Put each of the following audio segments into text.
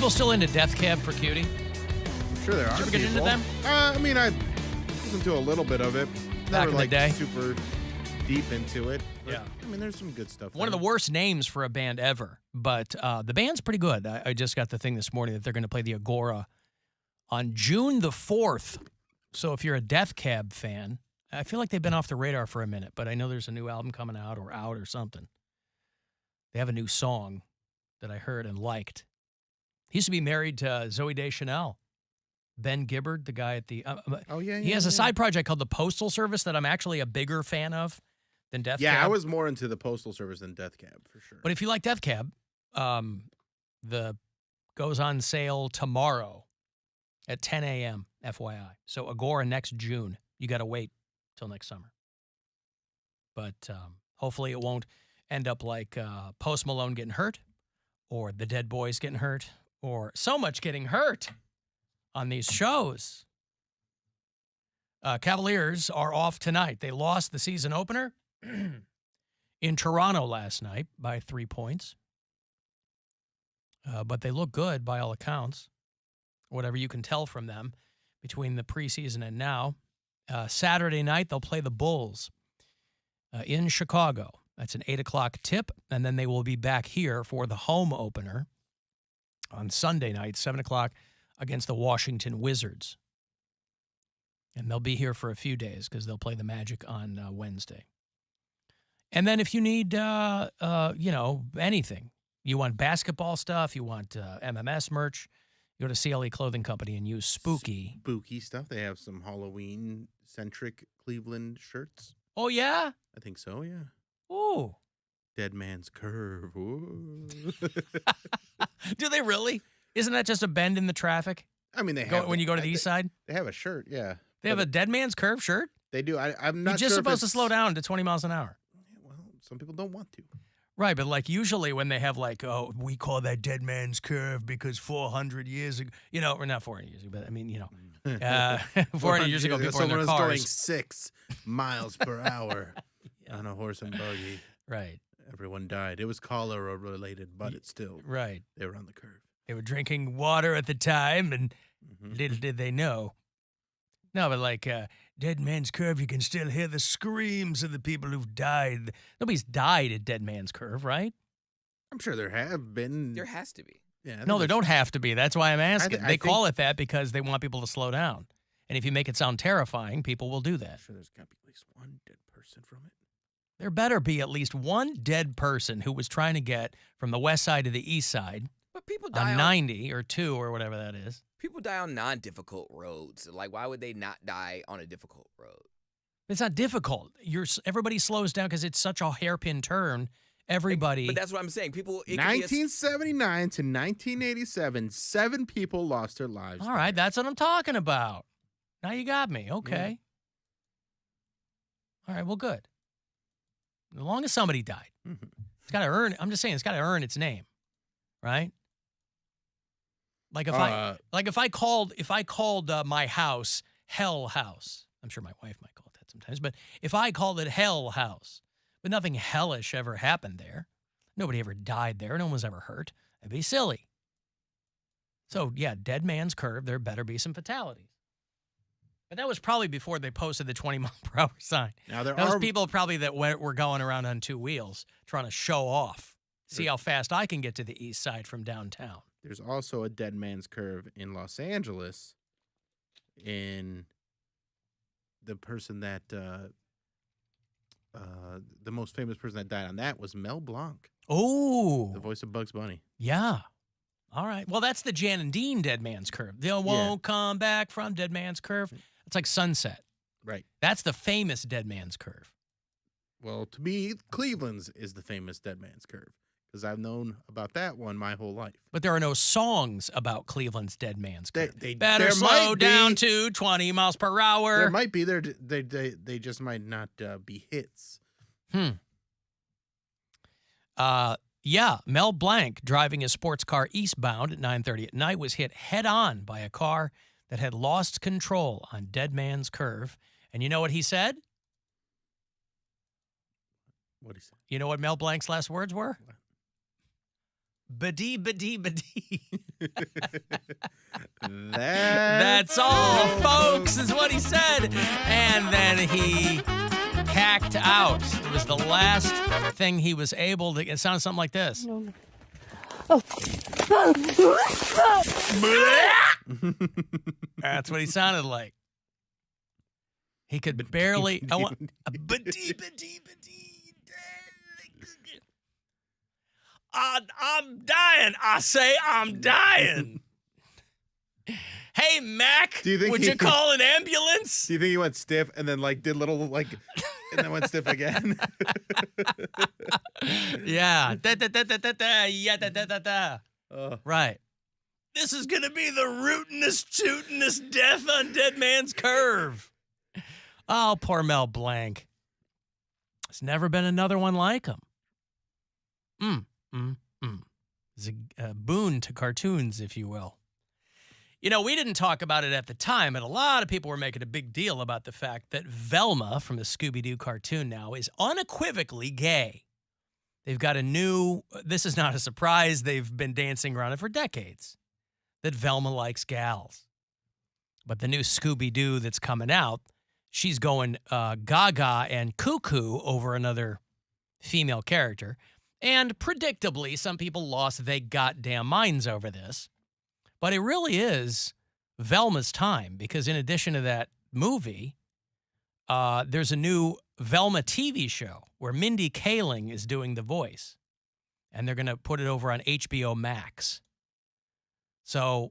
people still into Death Cab for Cutie? I'm sure there are Did you ever people. get into them? I mean, I listened to a little bit of it. Back Never in the day? super deep into it. But, Yeah. I mean, there's some good stuff. One of the worst names for a band ever, but the band's pretty good. I just got the thing this morning that they're going to play the Agora on June the 4th. So if you're a Death Cab fan, I feel like they've been off the radar for a minute, but I know there's a new album coming out or something. They have a new song that I heard and liked. He used to be married to Zooey Deschanel. Ben Gibbard, the guy at the... he has a side project called the Postal Service that I'm actually a bigger fan of than Death Cab. Yeah, I was more into the Postal Service than Death Cab, for sure. But if you like Death Cab, the goes on sale tomorrow at 10 a.m., FYI. So Agora next June. You got to wait till next summer. But hopefully it won't end up like Post Malone getting hurt or the Dead Boys getting hurt or so much getting hurt on these shows. Cavaliers are off tonight. They lost the season opener in Toronto last night by 3 points. But they look good by all accounts, whatever you can tell from them between the preseason and now. Saturday night, they'll play the Bulls in Chicago. That's an 8 o'clock tip, and then they will be back here for the home opener on Sunday night, 7 o'clock, against the Washington Wizards. And they'll be here for a few days because they'll play the Magic on Wednesday. And then if you need, anything, you want basketball stuff, you want MMS merch, you go to CLE Clothing Company and use Spooky. Spooky stuff. They have some Halloween-centric Cleveland shirts. Oh, yeah? I think so, yeah. Ooh. Dead Man's Curve. Ooh. Do they really? Isn't that just a bend in the traffic? I mean, they have when you go to the east side? They have a shirt, yeah. They have a Dead Man's Curve shirt? They do. I'm not You're just sure supposed to slow down to 20 miles an hour. Well, some people don't want to. Right, but like usually when they have like, oh, we call that Dead Man's Curve because 400 years ago, or not 400 years ago, but I mean, 400 years ago, people were in their someone was cars. going 6 miles per hour on a horse and buggy. Right. Everyone died. It was cholera related, but it's still right. They were on the curve. They were drinking water at the time, and little did they know. No, but like Dead Man's Curve, you can still hear the screams of the people who've died. Nobody's died at Dead Man's Curve, right? I'm sure there have been. There has to be. Yeah. No, there don't have to be. That's why I'm asking. I They call it that because they want people to slow down. And if you make it sound terrifying, people will do that. I'm sure there's got to be at least one dead person from it. There better be at least one dead person who was trying to get from the west side to the east side. But people die on 90 or 2 or whatever that is. People die on non-difficult roads. Like, why would they not die on a difficult road? It's not difficult. Everybody slows down because it's such a hairpin turn. Everybody. But that's what I'm saying. People. 1979 to 1987, 7 people lost their lives. All right, that's what I'm talking about. Now you got me. Okay. All right, well, good. As long as somebody died. It's got to earn. I'm just saying, it's got to earn its name, right? Like if I called my house Hell House, I'm sure my wife might call it that sometimes, but if I called it Hell House, but nothing hellish ever happened there, nobody ever died there, no one was ever hurt, that'd be silly. So yeah, Dead Man's Curve, there better be some fatalities. But that was probably before they posted the 20-mile-per-hour sign. Now there Those are people probably that were going around on 2 wheels trying to show off, see how fast I can get to the east side from downtown. There's also a Dead Man's Curve in Los Angeles in the person that the most famous person that died on that was Mel Blanc. Oh. The voice of Bugs Bunny. Yeah. All right. Well, that's the Jan and Dean Dead Man's Curve. They won't come back from Dead Man's Curve. It's like Sunset. Right. That's the famous Dead Man's Curve. Well, to me, Cleveland's is the famous Dead Man's Curve because I've known about that one my whole life. But there are no songs about Cleveland's Dead Man's Curve. They better slow down to 20 miles per hour. There might be. They just might not be hits. Yeah, Mel Blanc, driving his sports car eastbound at 9:30 at night, was hit head-on by a car that had lost control on Dead Man's Curve. And you know what he said? What he said? You know what Mel Blanc's last words were? Badee, badee, badee. That's all, folks, is what he said. And then he cacked out. It was the last thing he was able to. It sounded something like this. That's what he sounded like. He could barely. I want a badee, badee, badee. I'm dying. I say I'm dying. Hey, Mac, would you call an ambulance? Do you think he went stiff and then like did little like, and then went stiff again? Yeah. Yeah. Right. This is gonna be the rootinest, tootinest death on Dead Man's Curve. Oh, poor Mel Blanc. There's never been another one like him. It's a boon to cartoons, if you will. You know, we didn't talk about it at the time, but a lot of people were making a big deal about the fact that Velma from the Scooby-Doo cartoon now is unequivocally gay. They've got a new, this is not a surprise, they've been dancing around it for decades, that Velma likes gals. But the new Scooby-Doo that's coming out, she's going gaga and cuckoo over another female character. And predictably, some people lost their goddamn minds over this. But it really is Velma's time, because in addition to that movie, there's a new Velma TV show where Mindy Kaling is doing the voice. And they're going to put it over on HBO Max. So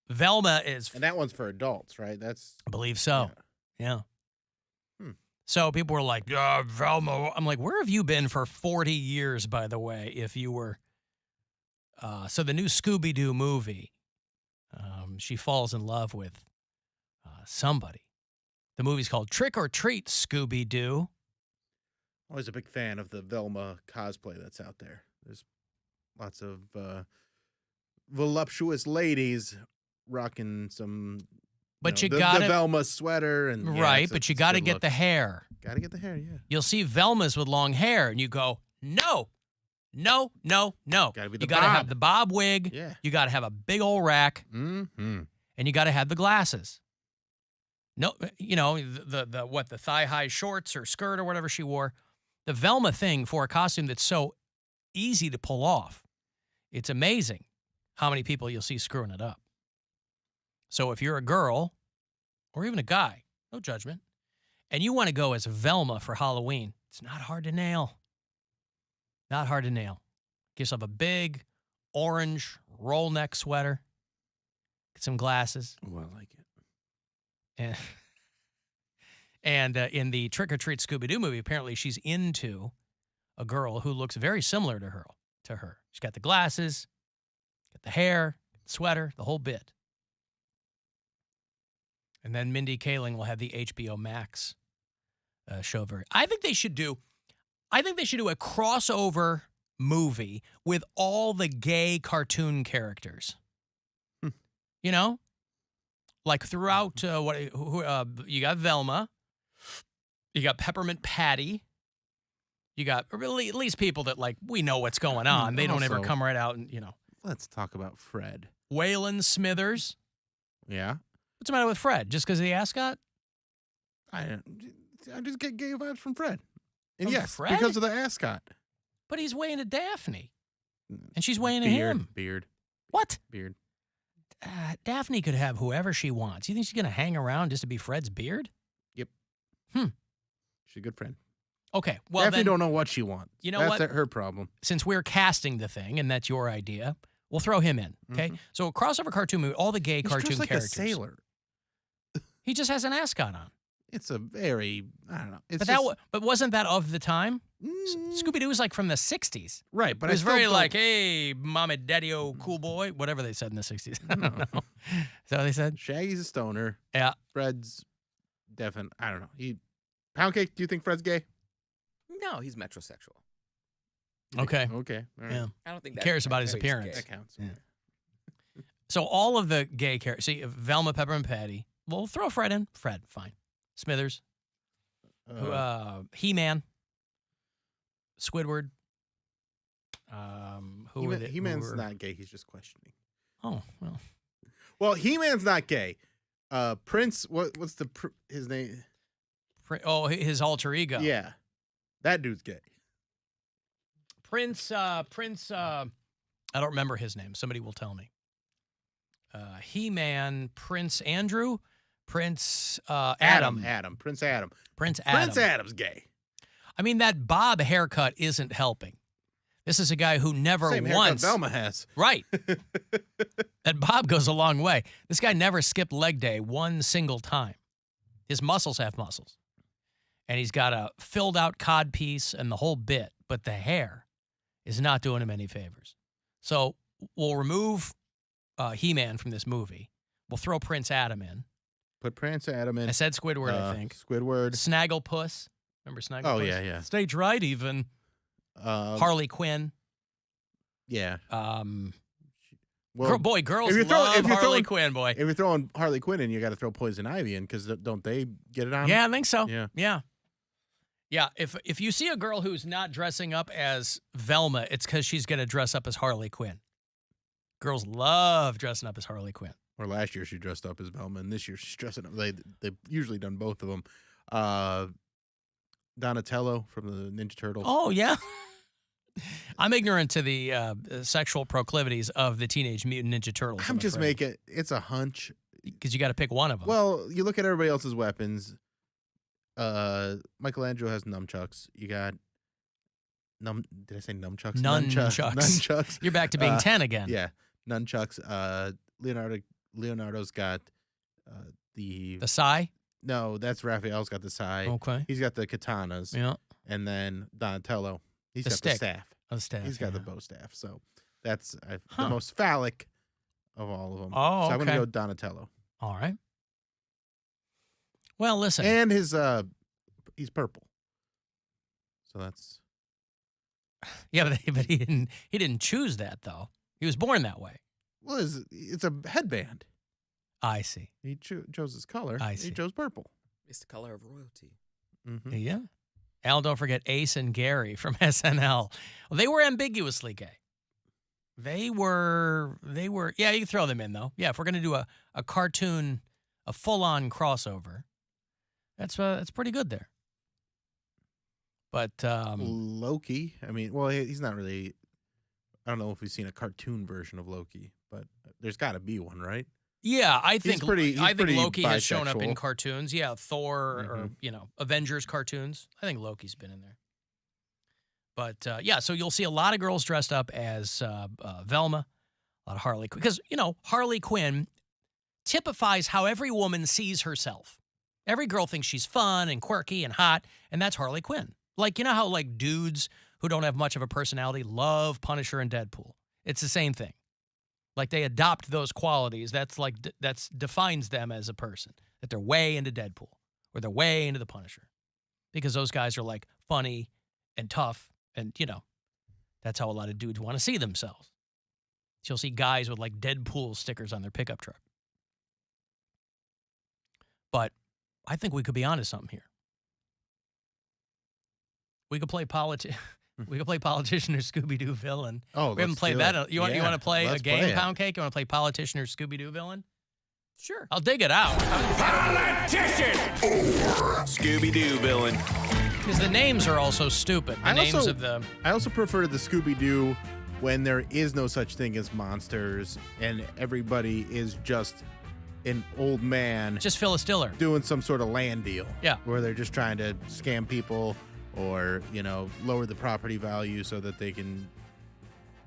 Velma is... And that one's for adults, right? That's... I believe so. Yeah. So people were like, Velma. I'm like, where have you been for 40 years, by the way, if you were... So the new Scooby-Doo movie, she falls in love with somebody. The movie's called Trick or Treat, Scooby-Doo. Always a big fan of the Velma cosplay that's out there. There's lots of voluptuous ladies rocking some... But the Velma sweater. And right, but you got to get the hair. Got to get the hair, yeah. You'll see Velmas with long hair, and you go, no. Gotta be the you got to have the bob wig. Yeah. You got to have a big old rack. Mm-hmm. And you got to have the glasses. No, you know, the thigh-high shorts or skirt or whatever she wore. The Velma thing for a costume that's so easy to pull off. It's amazing how many people you'll see screwing it up. So if you're a girl or even a guy, no judgment, and you want to go as Velma for Halloween, it's not hard to nail. Not hard to nail. Get yourself a big orange roll neck sweater. Get some glasses. Oh, I like it. And in the Trick or Treat Scooby-Doo movie, apparently she's into a girl who looks very similar to her. She's got the glasses, got the hair, sweater, the whole bit. And then Mindy Kaling will have the HBO Max show. I think they should do a crossover movie with all the gay cartoon characters. You know, like throughout you got Velma, you got Peppermint Patty, you got really at least people that like we know what's going on. They don't ever come right out and Let's talk about Fred. Waylon Smithers. Yeah. What's the matter with Fred? Just because of the ascot? I just get gay vibes from Fred. And From yes, Fred? because of the ascot. But he's way into Daphne. And she's way into him. Beard. What? Beard. Daphne could have whoever she wants. You think she's going to hang around just to be Fred's beard? Yep. She's a good friend. Okay. Well, Daphne then, don't know what she wants. You know That's what? her problem. Since we're casting the thing, and that's your idea, we'll throw him in. Okay. So a crossover cartoon movie, all the gay He's cartoon just like characters. a sailor. He just has an ascot on. It's a very, I don't know. It's But wasn't that of the time? Mm. Scooby-Doo was like from the 60s. Right, but It was I still very don't- like, hey, mommy, daddy-o, cool boy, whatever they said in the 60s. I don't know. Is that what they said? Shaggy's a stoner. Yeah. Fred's definitely, I don't know. Poundcake, do you think Fred's gay? No, he's metrosexual. Okay. Okay. All right. Yeah. I don't think He that cares about his equates appearance. gay. That counts. Yeah. So all of the gay characters, see, Velma, Peppermint Patty, we'll throw Fred in. Fred, fine. Smithers, He-Man, Squidward, Who were they? He-Man's not gay. He's just questioning. Oh, well. Well, He-Man's not gay. Prince, what's his name? His alter ego. Yeah. That dude's gay. Prince, I don't remember his name. Somebody will tell me. He-Man, Prince Andrew, Prince Adam. Prince Adam. Prince Adam. Prince Adam's gay. I mean, that bob haircut isn't helping. This is a guy who never Same haircut once. Velma has. Right. That bob goes a long way. This guy never skipped leg day one single time. His muscles have muscles. And he's got a filled out cod piece and the whole bit, but the hair is not doing him any favors. So we'll remove He-Man from this movie. We'll throw Prince Adam in. Put Prince Adam in. I said Squidward, I think. Squidward. Snagglepuss. Remember Snagglepuss? Oh, yeah. Stage right, even. Harley Quinn. Yeah. Girls love Harley Quinn, boy. If you're throwing Harley Quinn in, you got to throw Poison Ivy in, because don't they get it on? Yeah, I think so. Yeah. Yeah, if you see a girl who's not dressing up as Velma, it's because she's going to dress up as Harley Quinn. Girls love dressing up as Harley Quinn. Or last year she dressed up as Velma, and this year she's dressing up. They've usually done both of them. Donatello from the Ninja Turtles. Oh, yeah. I'm ignorant to the sexual proclivities of the Teenage Mutant Ninja Turtles. I'm just making it's a hunch. Because you got to pick one of them. Well, you look at everybody else's weapons. Michelangelo has nunchucks. You got did I say nunchucks? Nunchucks. You're back to being 10 again. Yeah, nunchucks. Leonardo's got the sai. No, that's Raphael's got the sai. Okay. He's got the katanas. Yeah. And then Donatello, he's the got stick. the staff. The staff. He's got the bow staff. So that's the most phallic of all of them. Oh, so I'm okay. gonna go Donatello. All right. Well, listen. And his he's purple. So that's yeah, but he didn't choose that though. He was born that way. Well, it's a headband. I see. He chose his color. I see. He chose purple. It's the color of royalty. Mm-hmm. Yeah. Alan, don't forget Ace and Gary from SNL. Well, they were ambiguously gay. They were. Yeah, you can throw them in though. Yeah, if we're gonna do a cartoon, a full-on crossover, that's pretty good there. But Loki. I mean, well, he's not really. I don't know if we've seen a cartoon version of Loki, but there's got to be one, right? Yeah, I think Loki has shown up in bisexual. cartoons. Yeah, Thor or Avengers cartoons. I think Loki's been in there. But yeah, so you'll see a lot of girls dressed up as Velma, a lot of Harley Quinn, because Harley Quinn typifies how every woman sees herself. Every girl thinks she's fun and quirky and hot, and that's Harley Quinn. Like, you know how like dudes who don't have much of a personality love Punisher and Deadpool. It's the same thing. Like they adopt those qualities. That's defines them as a person. That they're way into Deadpool or they're way into the Punisher, because those guys are like funny and tough, and that's how a lot of dudes want to see themselves. So you'll see guys with like Deadpool stickers on their pickup truck. But I think we could be onto something here. We could play We could play politician or Scooby-Doo villain. Oh, we haven't played that. You want to play a game, Poundcake? You want to play politician or Scooby-Doo villain? Sure. I'll dig it out. Politician or Scooby-Doo villain. Because the names are also stupid. I also prefer the Scooby-Doo when there is no such thing as monsters and everybody is just an old man. Just Phyllis Diller. Doing some sort of land deal. Yeah. Where they're just trying to scam people or, lower the property value so that they can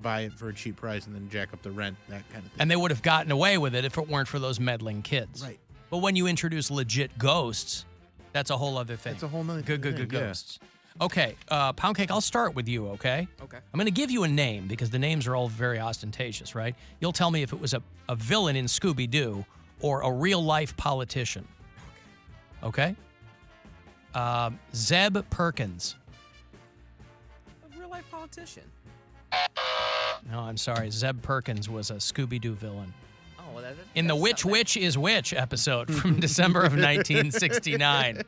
buy it for a cheap price and then jack up the rent, that kind of thing. And they would have gotten away with it if it weren't for those meddling kids. Right. But when you introduce legit ghosts, that's a whole other thing. That's a whole nother good thing. Ghosts. Okay, Poundcake, I'll start with you, okay? Okay. I'm going to give you a name because the names are all very ostentatious, right? You'll tell me if it was a villain in Scooby-Doo or a real-life politician. Okay? Zeb Perkins. A real-life politician. No, I'm sorry. Zeb Perkins was a Scooby-Doo villain. Oh, well, in the Which is Which episode from December of 1969.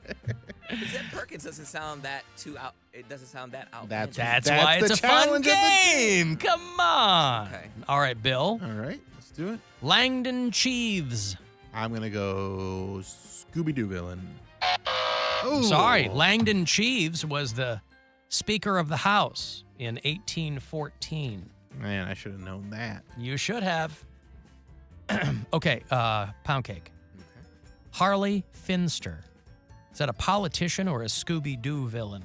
Zeb Perkins doesn't sound that too out. It doesn't sound that out. That's why it's a fun game. Come on. Okay. All right, Bill. All right, let's do it. Langdon Cheeves. I'm going to go Scooby-Doo villain. Oh. Sorry, Langdon Cheeves was the Speaker of the House in 1814. Man, I should have known that. You should have. Okay, Poundcake. Okay. Harley Finster. Is that a politician or a Scooby-Doo villain?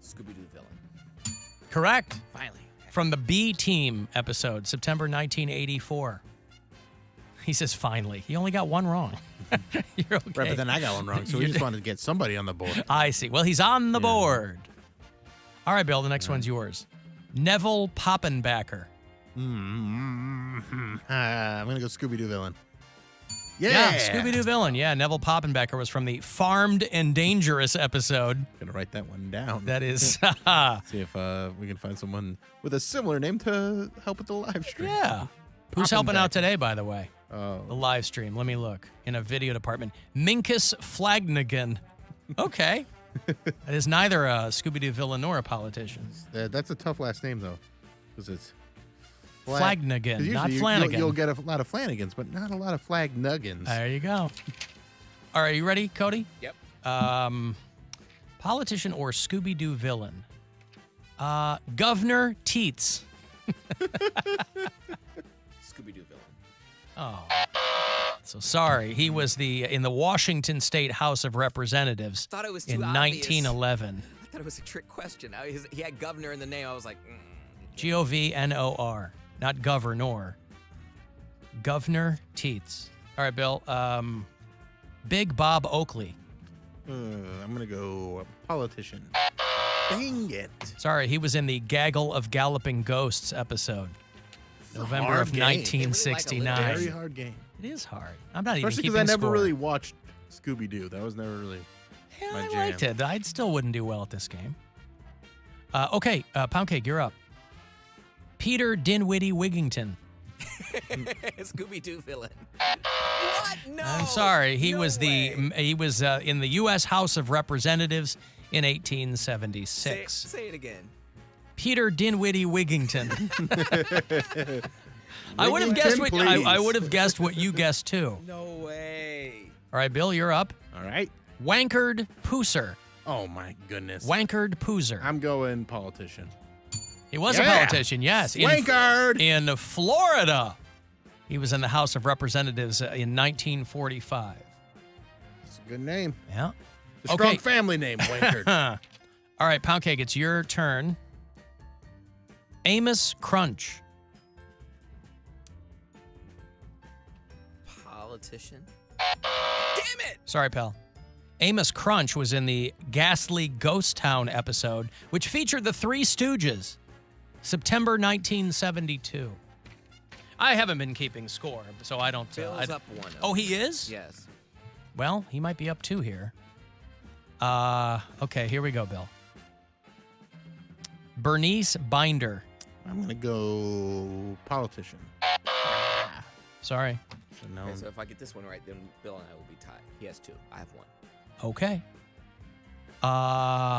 Scooby-Doo villain. Correct. Finally. From the B Team episode, September 1984. He says finally. He only got one wrong. You're okay. Right, but then I got one wrong, so we just wanted to get somebody on the board. I see. Well, he's on the board. All right, Bill, the next one's yours. Neville Poppenbacker. I'm going to go Scooby-Doo villain. Yeah, Scooby-Doo villain. Yeah, Neville Poppenbacker was from the Farmed and Dangerous episode. Gonna write that one down. That is... See if we can find someone with a similar name to help with the live stream. Yeah. Who's helping out today, by the way? Oh. The live stream. Let me look. In a video department. Minkus Flagnigan. Okay. That is neither a Scooby-Doo villain nor a politician. That's a tough last name, though. Because it's... Flagnigan, not Flanagan. You'll get a lot of Flanagans, but not a lot of Flagnuggins. There you go. All right, you ready, Cody? Yep. Politician or Scooby-Doo villain? Governor Teets. Scooby-Doo villain. Oh. So sorry. He was in the Washington State House of Representatives Thought it was too in obvious. 1911. I thought it was a trick question. He had governor in the name. I was like, Govnor, not governor. Governor Teets. All right, Bill. Big Bob Oakley. I'm going to go politician. Dang it. Sorry, he was in the Gaggle of Galloping Ghosts episode. November hard of game. 1969. Very hard game. It is hard. I'm not Especially even because keeping I never score. really watched Scooby-Doo. That was never really Yeah, my I jam. liked it. I still wouldn't do well at this game. Okay, Poundcake, you're up. Peter Dinwiddie Wigington. Scooby-Doo villain. What? No. I'm sorry. He No was way. he was in the U.S. House of Representatives in 1876. Say it again. Peter Dinwiddie Wigington. I would have Wigington, guessed what please. I would have guessed what you guessed too. No way. All right, Bill, you're up. All right. Wankard Pooser. Oh, my goodness. Wankard Pooser. I'm going politician. He was a Yeah. politician, yes. Wankard! In Florida. He was in the House of Representatives in 1945. It's a good name. Yeah. A strong family name, Wankard. All right, Poundcake, it's your turn. Amos Crunch. Politician. Damn it! Sorry, pal. Amos Crunch was in the ghastly Ghost Town episode, which featured the Three Stooges. September 1972. I haven't been keeping score, so I don't... Bill's up one. Oh, he is? Yes. Well, he might be up two here. Okay, here we go, Bill. Bernice Binder. I'm going to go politician. Sorry. No. Okay, so if I get this one right, then Bill and I will be tied. He has two. I have one. Okay.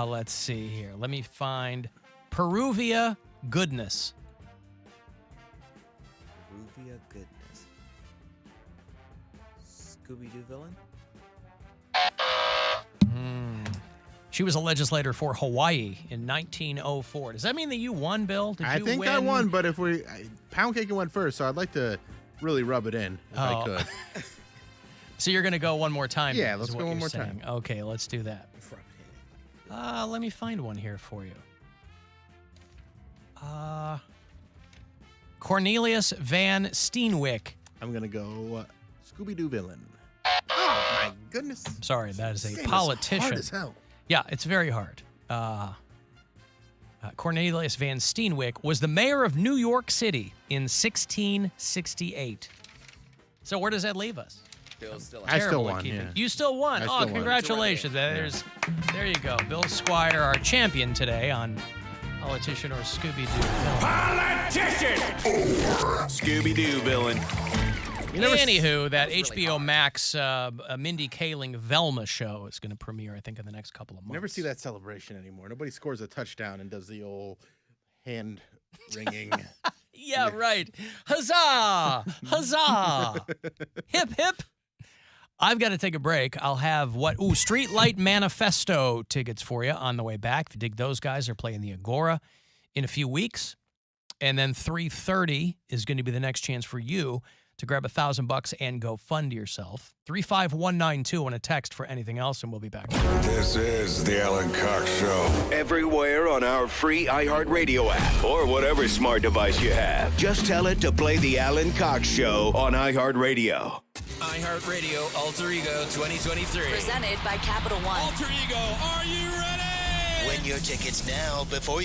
Let's see here. Let me find Peruvia Goodness. Ruvia Goodness. Scooby-Doo villain? She was a legislator for Hawaii in 1904. Does that mean that you won, Bill? Did I you think win? I won, but if Poundcake went first, so I'd like to really rub it in if I Oh. could. So you're going to go one more time? Yeah, is let's what go one you're more saying. Okay, let's do that. Let me find one here for you. Cornelius Van Steenwyck. I'm going to go Scooby-Doo villain. Oh, my goodness. Sorry, that is This a game is politician. hard as hell. Yeah, it's very hard. Cornelius Van Steenwyck was the mayor of New York City in 1668. So where does that leave us? Bill's still I out. still Terrible at won, keeping. yeah. You still won. I Oh, still won. congratulations. There you go. Bill Squire, our champion today on Politician or Scooby-Doo. Politician! Scooby-Doo villain. Anywho, that was really HBO hard. Max Mindy Kaling Velma show is going to premiere, I think, in the next couple of months. Never see that celebration anymore. Nobody scores a touchdown and does the old hand wringing. Yeah, right. Huzzah! Huzzah! Hip, hip. I've got to take a break. I'll have Street Light Manifesto tickets for you on the way back. If you dig those guys, they're playing the Agora in a few weeks. And then 3:30 is going to be the next chance for you to grab $1,000 and go fund yourself. 35192 on a text for anything else, and we'll be back. This is the Alan Cox Show. Everywhere on our free iHeartRadio app or whatever smart device you have. Just tell it to play the Alan Cox Show on iHeartRadio. iHeartRadio Alter Ego 2023. Presented by Capital One. Alter Ego, are you ready? Win your tickets now before you